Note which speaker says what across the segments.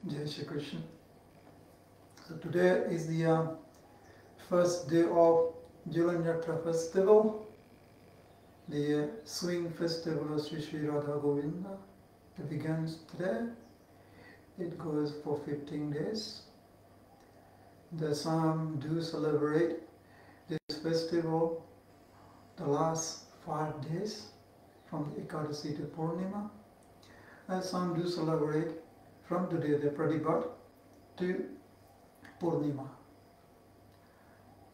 Speaker 1: Jai Shri Krishna. So today is the first day of Julan Yatra festival, the swing festival of Sri Sri Radha Govinda. It begins today. It goes for 15 days. Some do celebrate this festival the last 5 days from the Ekadasi to Purnima, and some do celebrate from today the Pradipat to Purnima.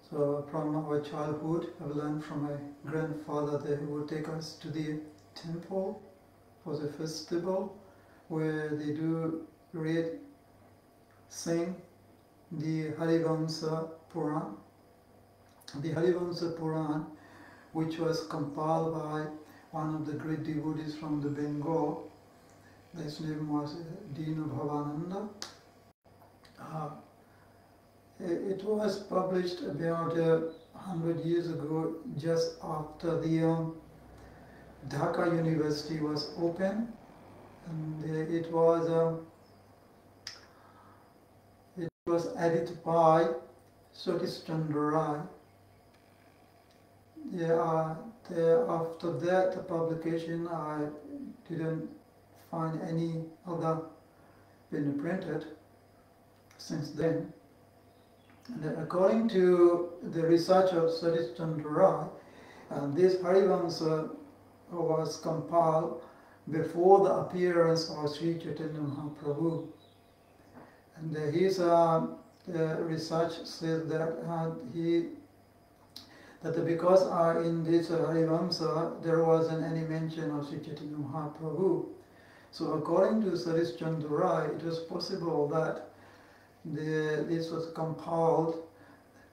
Speaker 1: So from our childhood, I've learned from my grandfather that he would take us to the temple for the festival, where they do read, sing the Harivamsa Puran. The Harivamsa Puran, which was compiled by one of the great devotees from the Bengal. His name was Dinu Bhavananda. It was published about 100 years ago, just after the Dhaka University was open, and it was edited by Satish Chandra Rai. After that publication, I didn't find any other been printed since then. And according to the research of Satish Chandra Rai, this Harivamsa was compiled before the appearance of Sri Chaitanya Mahaprabhu. And his research says that because in this Harivamsa there wasn't any mention of Sri Chaitanya Mahaprabhu. So according to Satish Chandra Rai, it was possible that this was compiled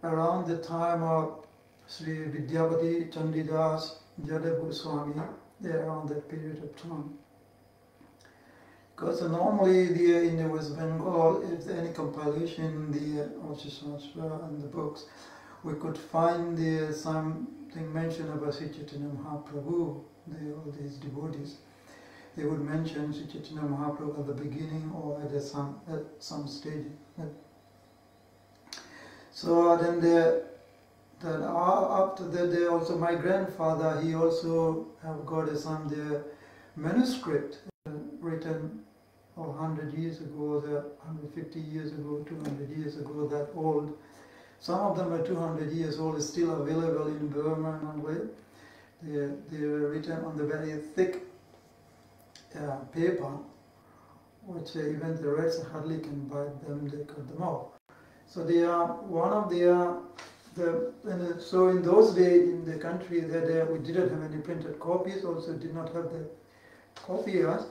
Speaker 1: around the time of Sri Vidyavati Chandidas Jadav Goswami, around that period of time. Because normally in the West Bengal, if there any compilation in the Shastra and the books, we could find something mentioned about Sri Chaitanya Mahaprabhu, all these devotees. They would mention Sri Chaitanya Mahaprabhu at the beginning or at some stage. So then after that, also my grandfather, he also have got some manuscript written 100 years ago, 150 years ago, 200 years ago, that old. Some of them are 200 years old, still available in Burma and all that. They were written on the very thick paper, which even the rats hardly can bite them, they cut them off. So they are one of so in those days in the country that we didn't have any printed copies, also did not have the copiers.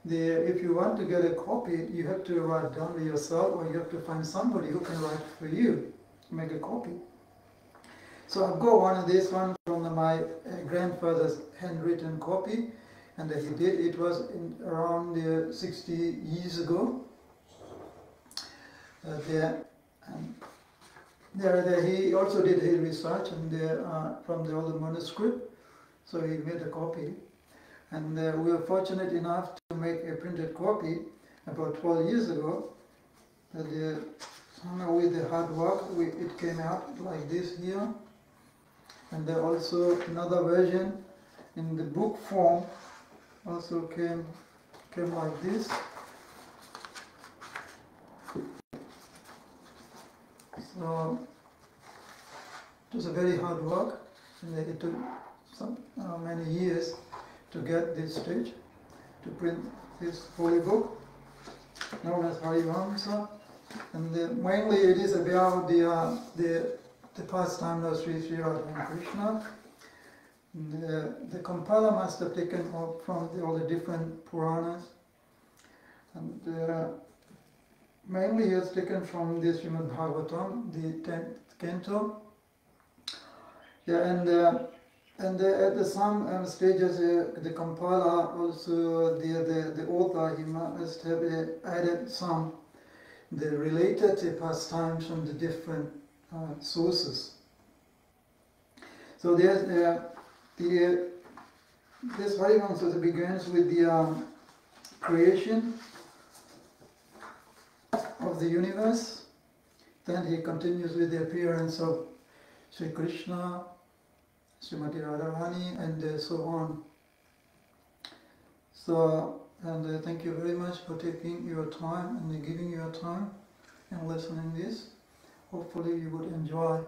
Speaker 1: If you want to get a copy, you have to write down yourself, or you have to find somebody who can write for you, make a copy. So I've got one of these one from my grandfather's handwritten copy, and he did. It was around 60 years ago. He also did his research from the old manuscript, so he made a copy. And we were fortunate enough to make a printed copy about 12 years ago. Somehow with the hard work, it came out like this here. And there also another version in the book form also came like this. So it was a very hard work, and it took many years to get this stage, to print this holy book known as Harivamsa. And mainly it is about the pastime of Sri Sri Radha and Krishna. The compiler must have taken from all the different Puranas, and mainly he has taken from the Srimad Bhagavatam, the 10th canto. And at some stages, the compiler also, the author, he must have added some the related pastimes from the different sources. So there's this Harivamsa begins with the creation the universe. Then he continues with the appearance of Sri Krishna, Srimati Radharani, and so on. So, and thank you very much for taking your time and giving your time and listening this. Hopefully you would enjoy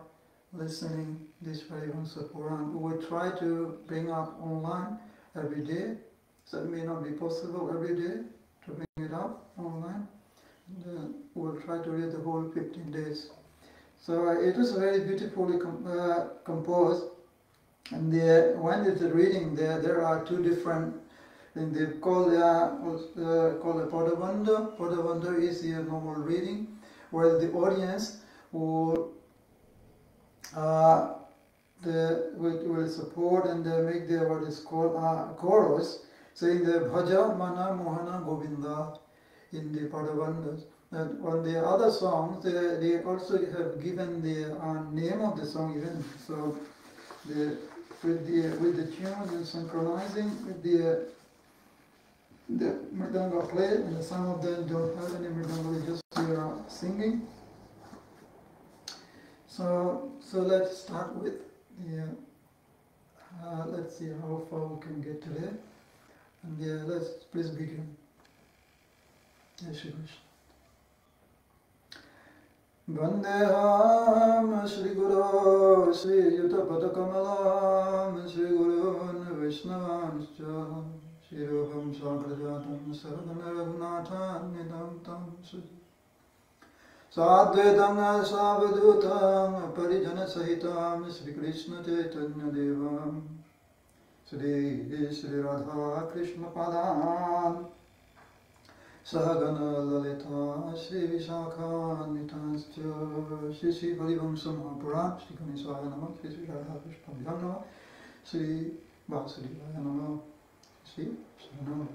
Speaker 1: listening this Parivamsa Puran. We will try to bring up online every day. So it may not be possible every day to bring it up online. We will try to read the whole 15 days. So it is very beautifully composed. And when it's reading there are two different, and they call it Padavanda. Padavanda is the normal reading, where the audience will support and they make their what is called chorus, saying the Bhaja Mana Mohana Govinda in the Padavandas. And on the other songs, they also have given the name of the song even. So with the tune and synchronizing with the mridanga play, and some of them don't have any mridanga, they just singing. So let's start with the. Let's see how far we can get today, and let's please begin. Jai Shri Krishna. Vandeham Shri Guru Shri Yuta Padakamalam Shri Gurun Vaishnavanscha Shri Ruham Sankrajatam Saradana Raghunathan Nidam Tam Suji Sadvedam Savadutam Parijana Sahitam Shri Krishna Chaitanya Devam Shri Radha Krishna Padam Sahagana Lalita Shri Vishakhanitanscha Shri Shri Parivamsa Mahapuran Shri Ganesaya Namah Shri Shri Radha Krishna Namah Shri Vasudevaya Namah Shri Namah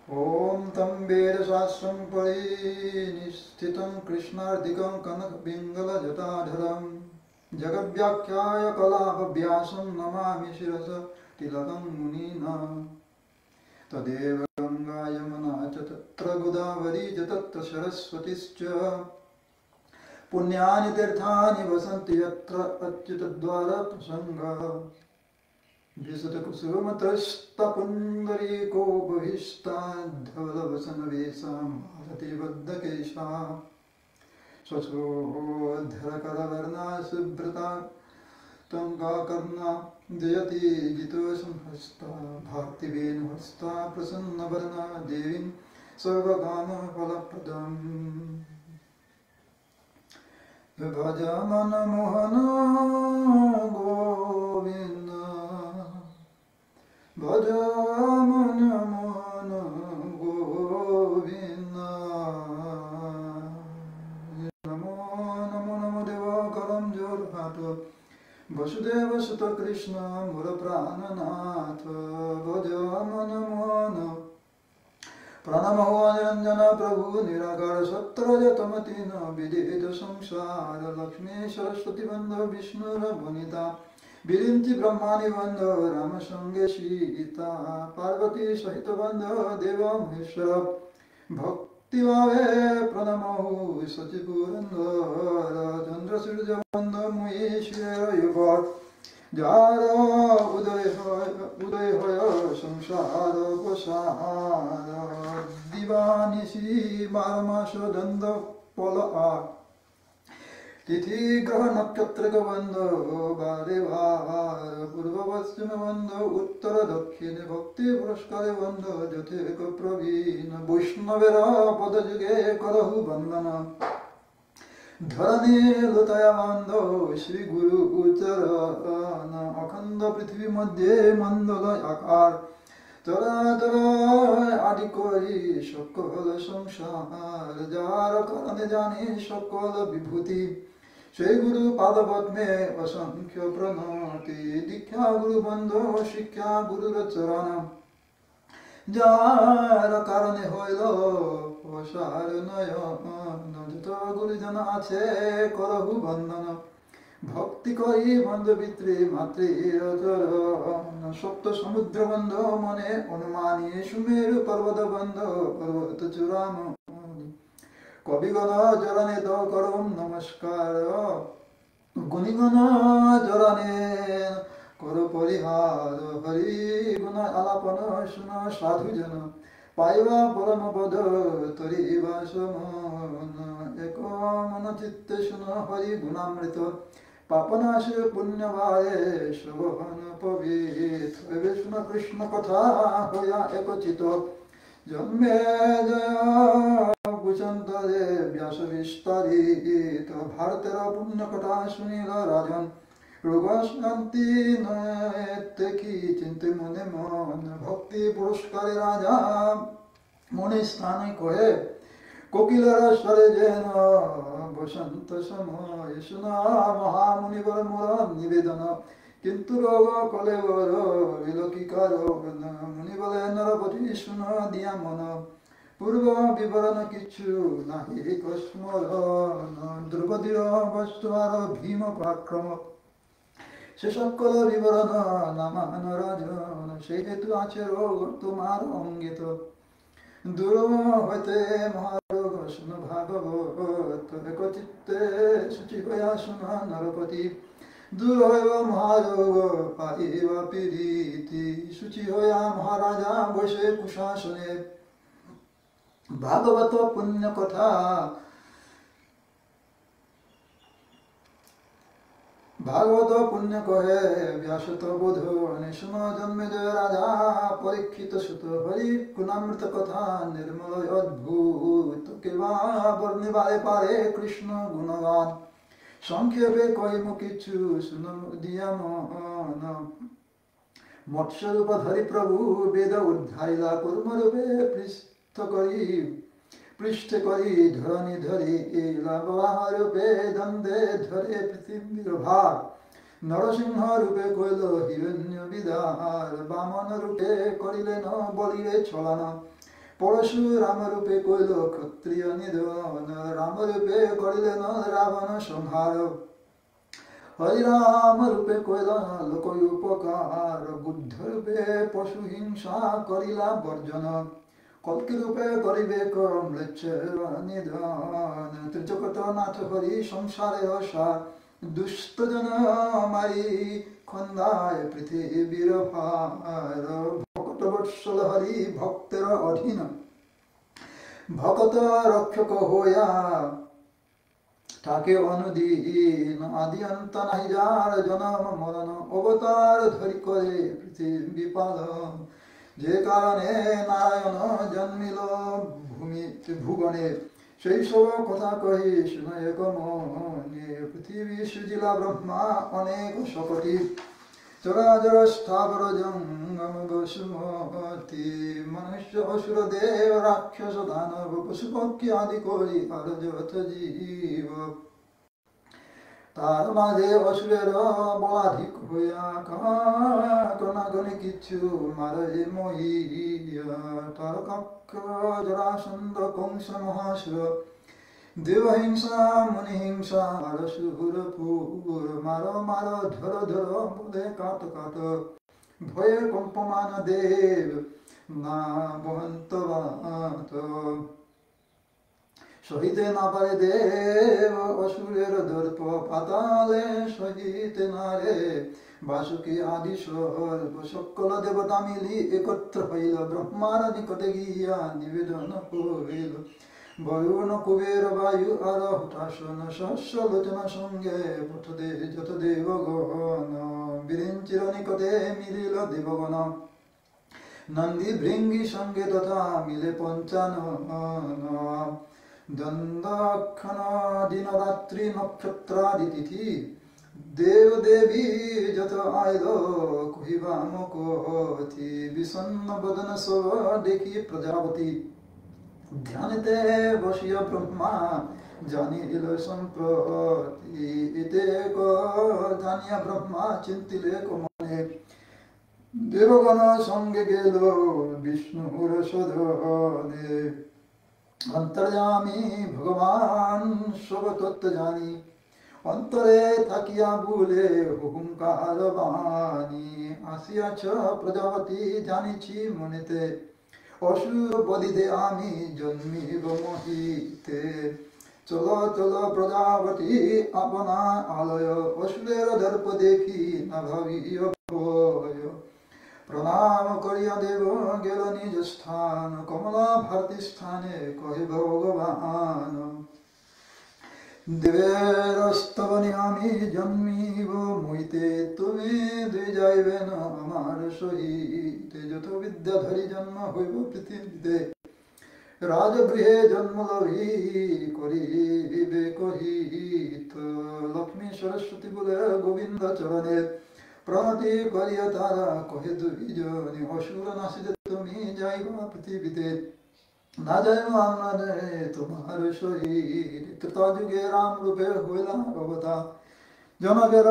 Speaker 1: Om Tam Veda Shastram Parinishtitam Krishnardikam Kanak Bingala Jatadharam Jagavyakhyaya Kalabhavyasam Namami Shirasa Tilakam Munina Tadeva Gangayamana Tatra Godavari Tatra Saraswatischa Punyani Tirthani Vasanti Yatra Achyutadvara Prasanga Visata Kusuma Trashta Pundari Ko Bhishta Dhavala Vasana Vesam Bharati Vaddakesha Swacho Dharakara Varna Subrata Tanga Karna Jayati Gito Samhasta Bhakti Venuhasta Prasanna Varna Devin Sarvagama Phalapradam Bhajamana Mohana Govinda Bhajamana Mohana Govinda Namo Namo Namo Deva Karam Jorhato Vasudeva Sutta Krishna Mura Prananatha Bhajamana Mohana Pranamaho Niranjana Prabhu Nirakara Sattaraja Tamatina Vidita Samsara Lakshmi Saraswati Bandha Vishnu Rabhanita Virinti Brahmani Bandha Ramasange Shita Parvati Sahita Bandha Deva Maheshwara Bhakti Vave Pranamahu Sachipurandara Chandra Surja Bandha Muishvara Yuvat Jara Uday Hoya Samsara Pasara Divanisi Baramasha Danda Pola Tithi Graha Nakshatra Gavanda Bharevar Purvavasyama Vanda Uttara Dakshine Bhakti Puraskare Vanda Jateka Pravina Vaishnavera Padajuge Karahu Bandana Dharani Lutaya Vanda Shri Guru Ucharana Akhanda Prithvi Madhye Mandala Akar Tara Tara Adikori Shakala Samsara Jara Karane Jani Shakala Vibhuti Shri Guru Padavatme Vasankhya Pranati Dikya Guru Bandho Shikya Guru Racharana Jara Karane Hoilo Vasharanaya Najata Guru Jana Ache Karahu Bandana Bhakti Kari Bandha Vitri Matri Rajara Shopta Samudra Bandha Mane Anumani Shumeru Parvada Bandha Parvata Churama কবিগণ চরণে তো করম নমস্কার গুণিগণ চরণে করো পরিহার হরি গুণ আলাপন শুন সাধুজন পাইবা পরম পদ তরিবা সমন এক মন চিত্তে শুন হরি গুণামৃত পাপনাশ পুণ্যবারে শোভন পবিত্র এবে শুন কৃষ্ণ কথা হইয়া একচিত জন্মে জয় ভূষন্তরে ব্যাস বিস্তারিত ভারতের পুণ্য কথা শুনিল রাজন রোগ শান্তি নয়তে কি চিন্তে মনে মন ভক্তি পুরস্কারে রাজা মনে স্থানে কহে কোকিলের স্বরে যেন বসন্ত সময় শোনা মহামুনিবর মোর নিবেদন কিন্তু রোগ কলে বড় বিলকিকার মুনি বলে নরপতি শুন দিয়া মন পূর্ব বিবরণ কিছু নাহি কস্মরণ দ্রৌপদীর বস্তুয়ার ভীম পরাক্রম সে সকল বিবরণ নামান রাজন সেই হেতু আছে রোগ তোমার অঙ্গিত দূর হইতে মহারোগ শুন ভাগবত একচিত্তে শুচি হইয়া শুন নরপতি দূর হইব মহারোগ পাইবা পীড়িতি শুচি হইয়া মহারাজা বসে কুশাসনে ভাগবত পুণ্য কথা ভাগবত পুণ্য কহে ব্যাসত বোধ শুন জন্মে জয় রাজা পরীক্ষিত সুত হরি গুণামৃত কথা নির্মল অদ্ভুত কেবা বর্ণিবারে পারে কৃষ্ণ গুণগান সংক্ষেপে কহিম কিছু শুন দিয়া মন মৎস্যরূপ ধরি প্রভু বেদ উদ্ধারিলা কুর্মরূপে পৃষ্ঠে করি ধরণী ধরি রূপে দ্বন্দ্বে ধরে পৃথিবীর ভার নরসিংহ রূপে কইল হিরণ্য বিদার বামন রূপে করিলেন বলিরে ছলন পরশুরাম রূপে কইল ক্ষত্রিয় নিধন রাম রূপে করিলেন রাবণ সংহার হরিরাম রূপে কইল লোক উপকার বুদ্ধ রূপে পশু হিংসা করিলা বর্জন কল্কি রূপে করিবে ম্লেচ্ছ নিধন ত্রিজগত নাথ হরি সংসারের সার দুষ্ট জন মারি খন্দায় পৃথিবীর ভার ভকত বৎসল হরি ভক্তের অধীন ভকত রক্ষক হইয়া তাকে অনুদিন আদি অন্ত নাহি যার জনম মরণ অবতার ধরি করে পৃথিবী পালন যে কারণে নারায়ণ জন্মিল ভুবনে সেই সব কথা কহি শুনে এক মনে পৃথিবী সুজিলা ব্রহ্মা অনেক শকটি চরাচর স্থাবর জঙ্গম বসুমতি মনুষ্য অসুর দেব রাক্ষস দানব পশু পক্ষী আদি করি আর যত জীব তার মাঝে অসুরের বলাধিক হইয়া কণাগণে কিছু মারে মহিয়া তার কক্ষ জরাসন্ধ কংস মহাসুর দেবহিংসা মুনিহিংসা আর সুরপুর মারো মারো ধরো ধরো বলে কাট কাট ভয়ে কম্পমান দেব না বহন্ত সহিতে না পারে দেব অসুরের দর্প পাতালে সহিতে না রে বাসুকি আদি সর্ব সকল দেবতা মিলি একত্র হইল ব্রহ্মার নিকটে গিয়া নিবেদন করিল বরুণ কুবের বায়ু আর হতাশন সহস্র লোচনা সঙ্গে পথদে যত দেবগণ বিরিঞ্চির নিকটে মিলিল দেবগণ নন্দী ভৃঙ্গি সঙ্গে তথা মিলে পঞ্চানন দ্বন্দ্বক্ষণ দিন রাত্রি নক্ষত্রাদি তিথি দেব দেবী যত আইল কহিবা মুকতি বিষণ্ণ বদন সব দেখি প্রজাপতি ধ্যানেতে বসিয়া ব্রহ্মা জানিল সম্প্রতি এতে জানিয়া ব্রহ্মা চিন্তিলে মনে দেবগণ সঙ্গে গেল বিষ্ণুর সদনে অন্তর্যামী ভগবান সব তত্ত্ব জানি অন্তরে থাকিয়া বলে হুঙ্কার বাণী আসিয়াছ প্রজাপতি জানিছি মনেতে অসুর বদিতে আমি জন্মিব মহিতে। চলো চলো প্রজাপতি আপনা আলয়, অসুরের দর্প দেখি না ভাবিও ভয়। প্রণাম করিয়া দেব গেল নিজ স্থান, কমলা ভারতী স্থানে কহে ভগবান। দেবের স্তবনে আমি জন্মিব মইতে, তুমি দুই যাইবে না আমার সহিতে। যত বিদ্যা ধরি জন্ম হইব পৃথিবীতে, রাজগৃহে জন্ম লভি করিবে কহিত। লক্ষ্মী সরস্বতী বলে গোবিন্দ চরণে প্রণতি করিয়া তারা কহে দুইজনে, অসুর নাসিতে তুমি যাইবা পৃথিবীতে, না যাইব আমরা তোমার শরীর। ত্রেতা যুগে রাম রূপে হইলা অবতার, জনকের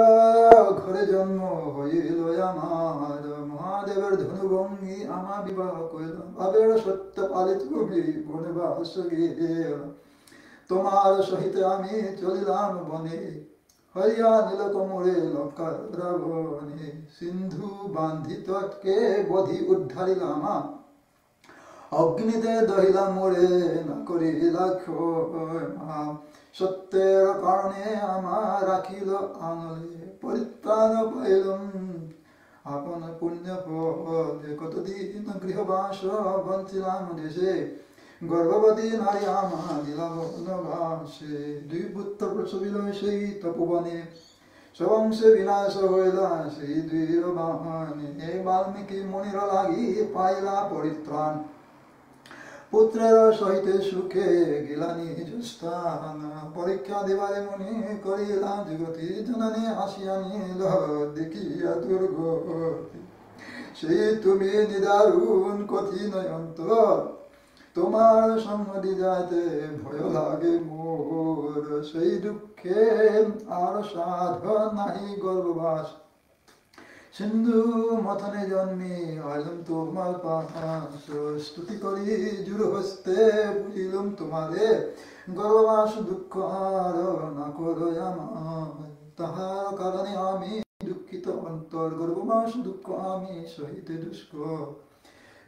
Speaker 1: ঘরে জন্ম হইল আমার। মহাদেবের ধনুভঙ্গি আমা বিবাহ কইল, ভাবের সত্য পালিত কবি বনবাস গেল। তোমার সহিত আমি চলিলাম বনে, হইয়া নীল কোমরে লঙ্কার রাবণে। সিন্ধু বান্ধি তটকে বধি উদ্ধারিলাম, অগ্নিতে দহিলা মোড়ে না করিলা ক্ষয়। সত্যের কারণে আমার রাখিল আঙলে, পরিত্রাণ পাইলাম আপন পুণ্য ফলে। কতদিন গৃহবাস বঞ্চিলাম দেশে, গর্ভবতী নারী আমা দিলা বনবাসে। দুই পুত্র প্রসবিল সেই তপবনে, সবংশে বিনাশ হইলা সেই দুই বাহনে। বাল্মীকি মনির লাগি পাইলা পরিত্রাণ, পুত্রের সহিতে সুখে গেলা নিজ স্থান। পরীক্ষা দিবারে মনি করিলা জগতি, জননী আসিয়া নিল দেখিয়া দুর্গতি। সেই তুমি নিদারুণ কঠিন অন্তর, তোমার সঙ্গতি যাইতে ভয় লাগে মোর। সেই দুঃখে আর সাধ নাহি গর্ভবাস, সিন্ধু মথনে জন্মে আইলাম তোমার পাশ। স্তুতি করি জুড় হস্তে বুঝিলাম তোমারে, গর্ভবাস দুঃখ আর না করো আমার। তাহার কারণে আমি দুঃখিত অন্তর, গর্ভবাস দুঃখ আমি সহিতে দুষ্কর।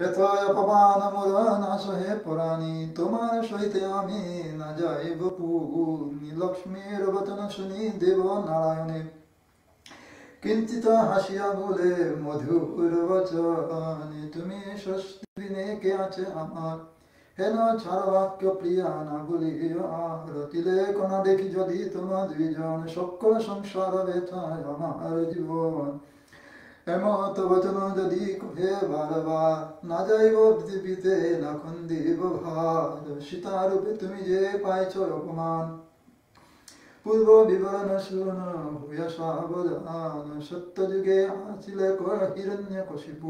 Speaker 1: এত অপমান মোর না সহে পরাণী, তোমার সহিতে আমি না যাইব পুনি। লক্ষ্মীর বচন শুনি দেব নারায়ণে, কিঞ্চিত হাসিয়া বলে মধুর বচনে। তুমি স্বস্তি বিনে কে আছে আমার, হেন ছাড় বাক্য প্রিয়া না বলিও আর। তিলেক না দেখি যদি তোমার দুইজন, সকল সংসার ব্যথায় আমার জীবন। এমত বচন যদি কহে বারবার, না যাইব পৃথিবীতে না খন্দিব ভার। সীতারূপে তুমি যে পাইছ অপমান, পূর্ব বিবরণ শুন ভূয়া সাবধান। সত্য যুগে আছিলে হিরণ্যকশিপু,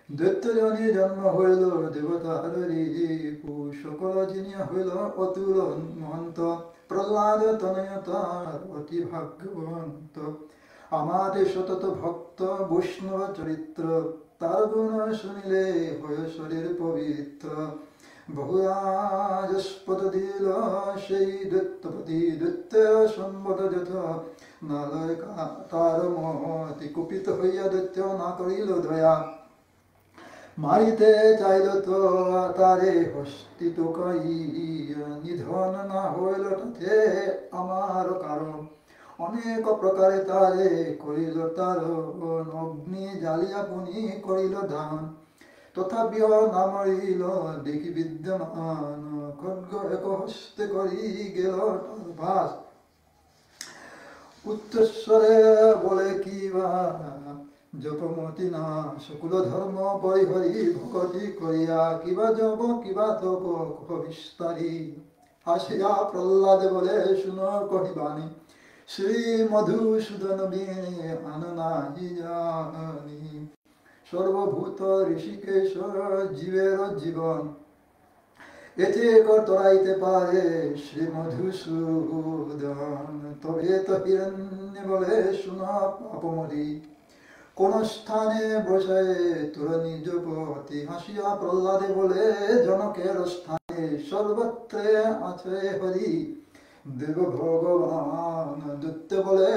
Speaker 1: দৈত্যজনে জন্ম হইল দেবতার রিপু। সকল জিনিয়া হইল অতুল মহন্ত, প্রহ্লাদ তনয় তার অতি ভাগ্যবন্ত। আমাদের সতত ভক্ত বৈষ্ণব চরিত্র, তার গুণ শুনিলে হয় শরীর পবিত্র। বহুরাজস্পদ দিল সেই দৈত্যপতি, দৈত্যের সম্বদ যথ নালয় তার মতি। কুপিত হইয়া দৈত্য না করিল দয়া, মারিতে চাইল তো তারে হস্তিত করিয়া। নিধন না হইল তাতে আমার কারণ, অনেক প্রকারে তারে করিল তারণ। অগ্নি জ্বালিয়া পুনি করিল দান, তথাপিও না মরিল দেখি বিদ্যমান। খड्ग এক হস্তে করি গেল ভাস, উচ্চস্বরে বলে কিবা জপমতি না। সকল ধর্ম পরিহরি ভকতি করিয়া, কিবা জপ কিবা তপ বিস্তারি। আসিয়া প্রহ্লাদ বলে শুন কহিবানি, শ্রী মধুসূদন বিনে আন নাহি জানি। সর্বভূত ঋষিকেশ জীবের জীবন, এতে তরাইতে পারে শ্রী মধুসূদন। তবে তো হিরণ্য বলে শুন পাপমরি, কোন স্থানে বসে তোর নিজ পতি। হাসিয়া প্রহ্লাদে বলে জনকের স্থানে, সর্বত্রে আছে হরি দেব ভগবান। দৈত্য বলে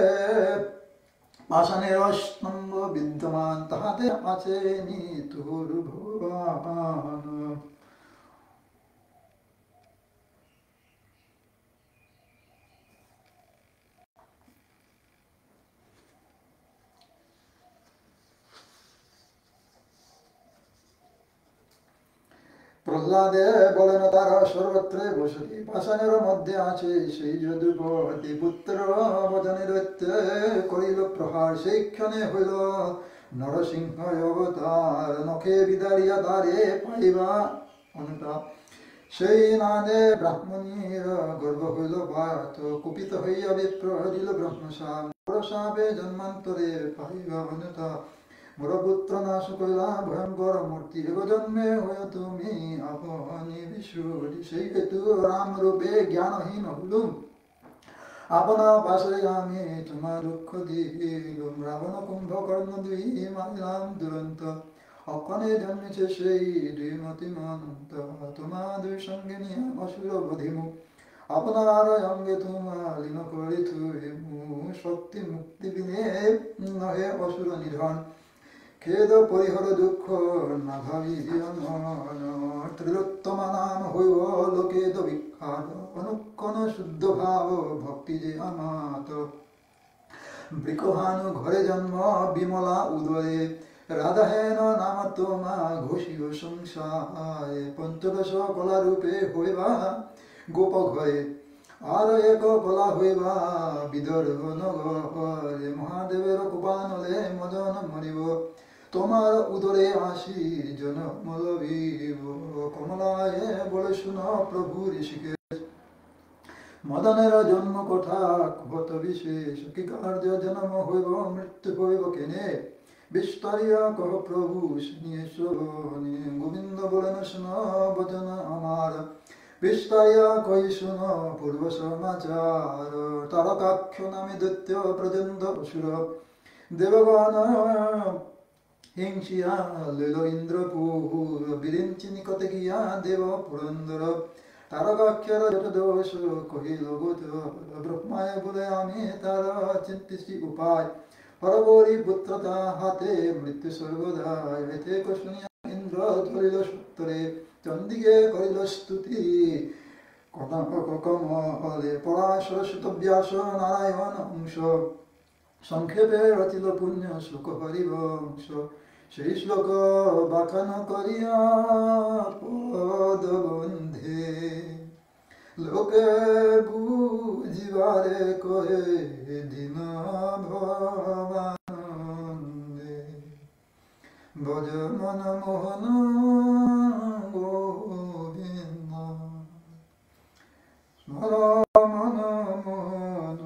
Speaker 1: পাষাণের স্তম্ভ বিদ্যমান তাহাতে আছে নিতুর ভুবন। প্রহ্লাদে বলেন তারা সর্বত্রে বসতি পাষাণের মধ্যে আছে সেই যদুপতি পুত্র বচনে দৈত্যে করিল প্রহার সেই ক্ষণে হইল নরসিংহ অবতার নখে বিদারিয়া দ্বারে পাইবা অনুতাপ সেই নাদে ব্রাহ্মণীর গর্ব হইল বাত কুপিত হইয়া বিপ্র দিল ব্রহ্মসাপ সাপে জন্মান্তরে পাইবা অনুতাপ মোর পুত্র নাশ কইলা ভয়ঙ্কর মূর্তি এব জন্মে হয়ে তুমি আপনি বিশ্বরি সেই হেতু রাম রূপে জ্ঞানহীন হলুম আপনা পাশে আমি তোমার দুঃখ দিলুম রাবণ কুম্ভকর্ণ দুই মারিলাম দুরন্ত অক্ষণে জন্মেছে সেই দুই মতিমন্ত তোমা দুই সঙ্গে নিয়ে অসুর বধিমু আপনার অঙ্গে তোমার লীন করি থুইমু শক্তি মুক্তি বিনে নহে অসুর নিধন খেদ পরিহর দুঃখ না ভাবি ত্রিলোত্তমা নাম হইব লোকেদ বিখ্যাত অনুক্ষণ শুদ্ধ ভাব ভক্তি যে আমাত বৃকভানু ঘরে জন্ম বিমলা উদরে রাধাহেন নাম তোমা ঘোষিল সংসারে পঞ্চদশ কলা রূপে হইবা গোপ ঘরে আর এক কলা হইবা বিদর্ভ নগরে মহাদেবের কৃপানলে মদন মরিব তোমার উদরে আসি জনম লভিব কমলায় বলে শুন প্রভু ঋষিকেশ মদনের জন্ম কথা কত বিশেষ কি কার্য জন্ম হইব মৃত্যু হইব কেনে বিস্তারিয়া কহ প্রভু শুনিয়ে শোনে গোবিন্দ বলেন শুন বচন আমার বিস্তারিয়া কই শুন পূর্ব সমাচার তারকাক্ষ নামে দৈত্য প্রচণ্ড অসুর দেবগণ হিংসিয়া লইল ইন্দ্রপুর বিরিঞ্চি নিকটে গিয়া দেব পুরন্দর তারকাক্ষর যত দোষ কহিল গোচর ব্রহ্মায় বলে আমি তার চিন্তিছি উপায় পরবরী পুত্রতা হাতে মৃত্যু সর্বদা এতে শুনিয়া ইন্দ্র ধরিল সত্তরে চন্দিকে করিল স্তুতি কমলে পরাশর সুত ব্যাস নারায়ণ অংশ সংক্ষেপে রচিল পুণ্য শ্লোক হরিবংশ সেই শ্লোক বাখান করিয়া পদবন্ধে লোকে বুঝিবারে কহে দিন ভবানন্দে ভজ মন মোহন গোবিন্দ স্মর মন মোহন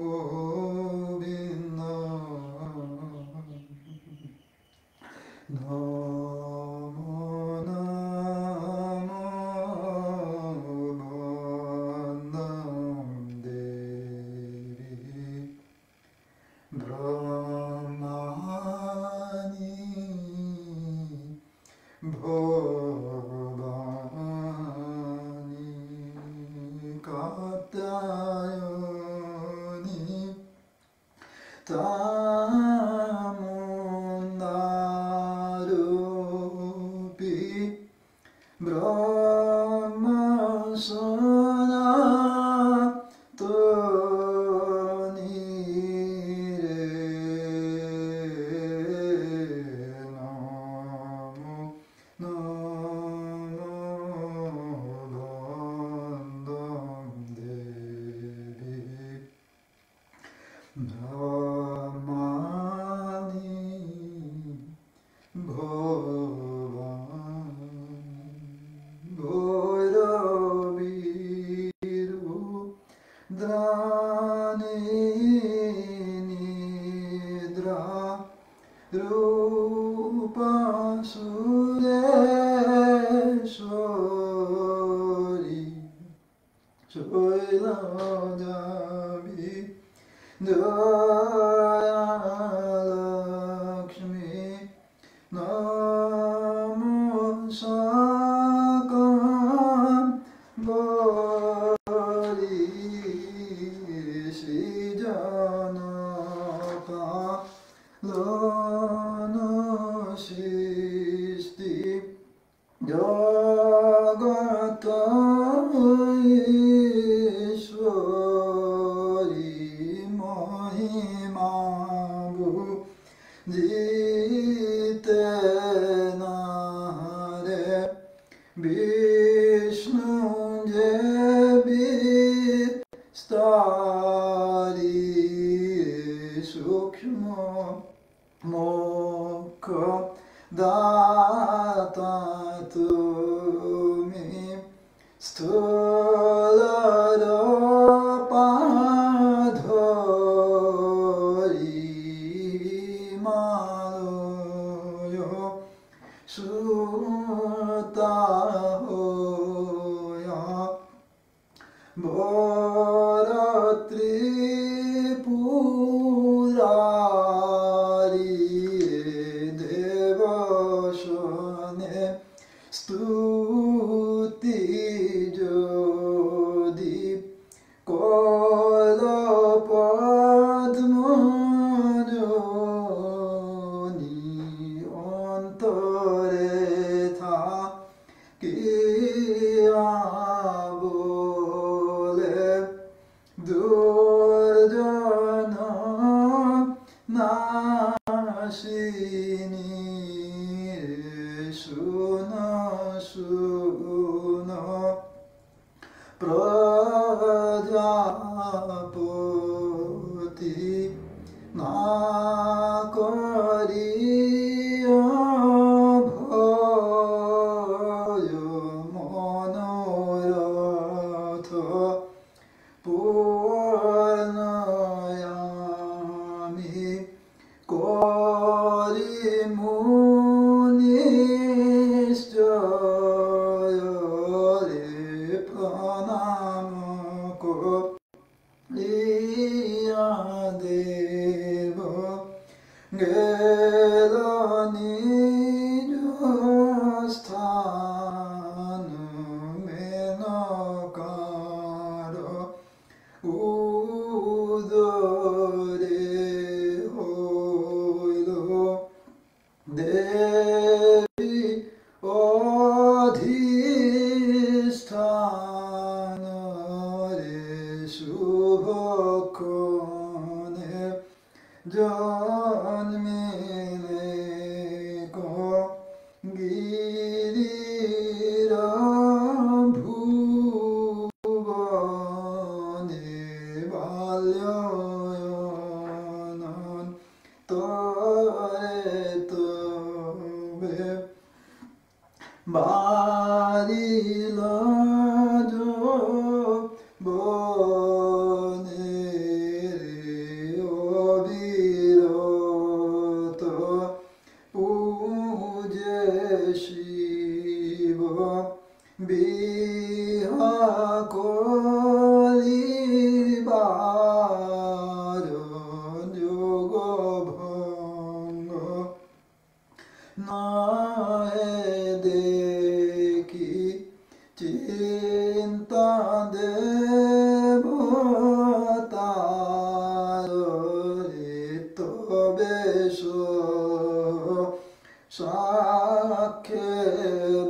Speaker 1: গোবিন্দ নমো নমো বন্দে ব্রহ্মাণি ভবানি কাত্যায়নি তামুন্দারূপী ব্রহ্ম সনাতনী নমো নমো বন্দে ব্রহ্মাণি ভবানি ভৈরবীরুদ্রাণি নিদ্রা রূপা সুরেশ্বরী শৈলজাবি দয়ালক্ষ্মী নমো সাকাম বলি শ্রীজনকা Jebi stari sukshma mokha data tumi sthulara padhari maloyo Sutta hoya Bharatri Purari Devashane Stuti Jodi Kola Padmani Antare Tha Kiya Bole Durjana Nashini Suna Suna Prajapati Nakariya Bhayo Manoratha Purnayami Kari Munishjaya Pranamako Liya Deva Gelani Jasthanu Menakara Udare Hoilo Devi Adhisthanare Shubhakone Janmile Ko Girirambhuvane Valyayanan Tare Tove Barilajo Bone Obirata Puje Shiva Bihakoli Baran Yoga Bhanga Nahe Deki Chinta Devatare Tobesho Sakhe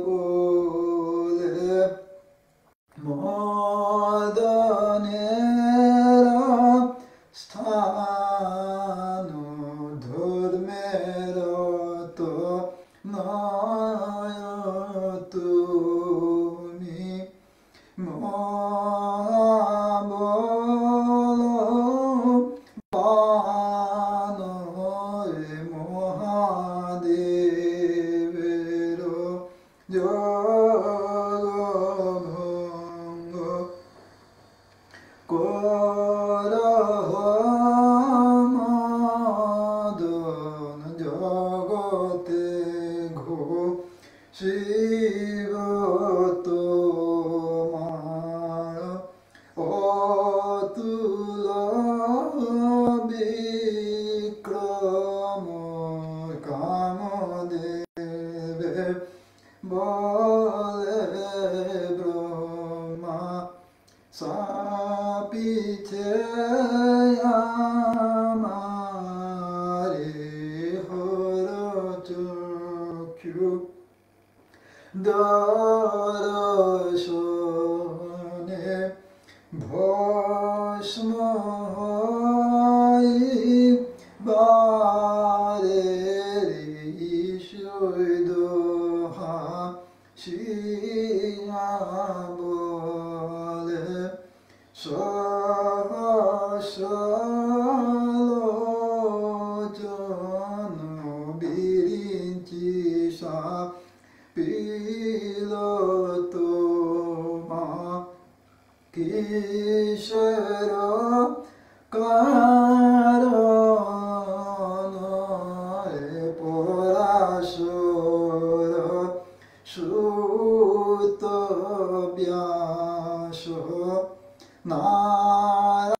Speaker 1: Bole Madanera Sthano Dharmera To Nayatumi Mahabalo Bano Mohadevero Jagamanga Korahamadana Jagate Gho Shivatomara Otula Bikramo Kamadeve Bale Brahma Sapiteyamare Harachakyu Darashane Bhasmahai Bare Ishoidoha Shiyabo Sahasralochana Virinchi Sa Pilotoma Kishara Karana Porashara Shuta Vyasha Narayana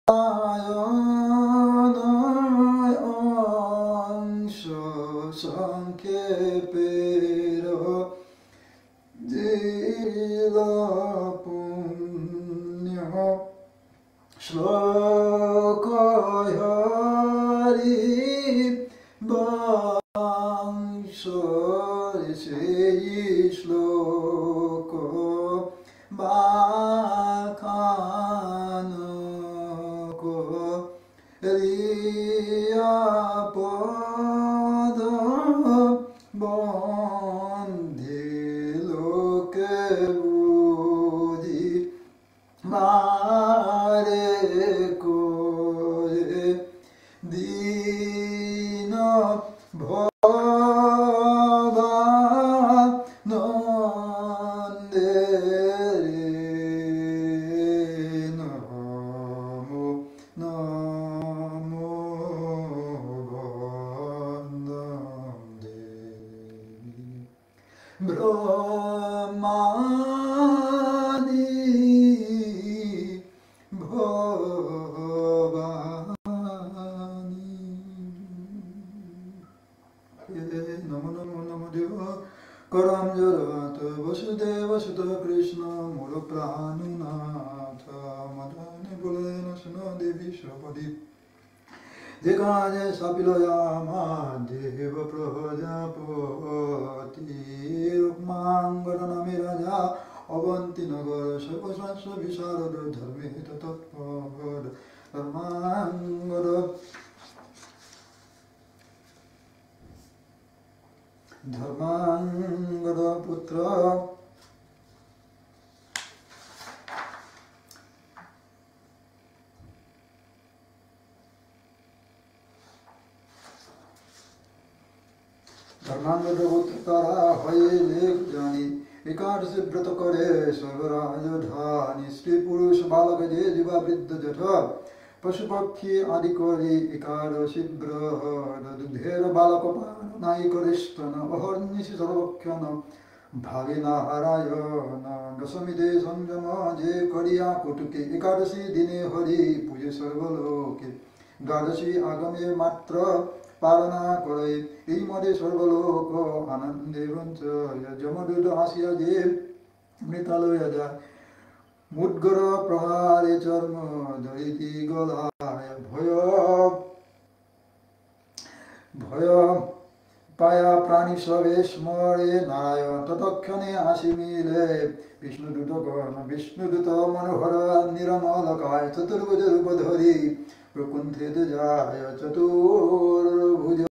Speaker 1: Ansha Sankepera Dila Punya Shlokaya Hari Bangsha Seyi Shloko Bakhanako Riya Pada Bandhi Loke Budhi Mare Kore Dina Bhava Nandere Namo Namo Vandande Brahmani Bhavani Namo Namo Namo Deva Karam Jarata Vasudeva Sutta Krishna Mura Pranunatha Madhani Bulena Suna Devi Shrapadi Dekane Sapilayama Deva Prajapati Rukmangana Miraja Avanti Nagara Sarvasvansa Visarada Dharmeta Tattvagada Dharmangada Dharmangada Putra Dharmangada Putra Tara Hoye Lek Jani Ekadashi व्रत करे सर्वराज धानी स्त्री पुरुष बालक जे जीवा वृद्ध जठा पशु पक्षी आदि करी एकादशी व्रत दुधेर बालक पान नाई करे स्तन अहर्निशि सर्वक्षण भागे नारायण दशमी दे संयम जे करिया कुटुके एकादशी दिने हरि पूजे सर्वलोके द्वादशी आगमे मात्र पालना करे এই মদে সর্বলোক আনন্দে বঞ্চয় যমদূত আসিয়া যে মৃতালয়া যায় মুদ্গর প্রহারে চর্ম দরিতি গলায় ভয় ভয় পায়া প্রাণী সবে স্মরে নারায়ণ ততক্ষণে আসি মিলে বিষ্ণুদূত মনোহর নিরমল কায় চতুর্ভুজ রূপ ধরি প্রকুণ্ঠিত যায় চতুর্ভুজ